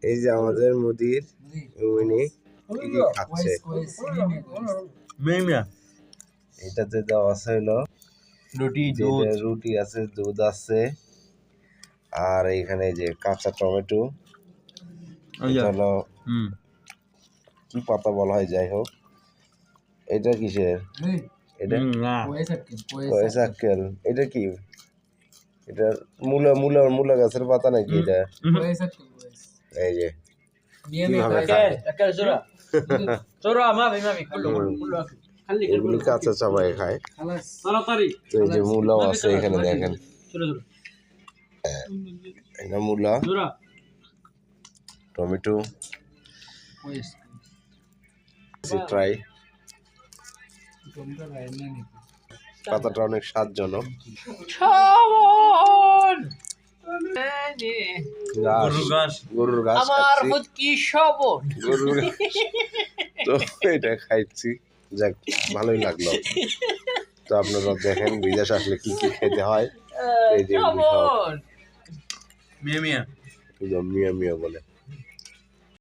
এই যে আমাদের মুদির উনি কি খাচ্ছে এটাতে দেওয়া আছে হলো রুটি আছে, দুধ আছে, আর এইখানে যে কাঁচা টমেটো, এটা হলো কি পাতা বলা হয়, যাই হোক এটা কিসের, এটা কোয়েসাক্কেল, এটা কি, এটা মূলা গাছের পাতা নাকি এটা, এই যে কিভাবে খায় এগুলি কাঁচা চাবাই খায়। তো এই যে মূলাও আছে এখানে দেখেন, এটা মূলা, টমেটো, ট্রাই, পাতাটা অনেক স্বাদজনক। গরুর ঘাস তো এটা খাইছি, যাক ভালোই লাগলো। তো আপনারা দেখেন বিদেশ আসলে কি কি খেতে হয়, এই যে মিয়া মিয়া বলে।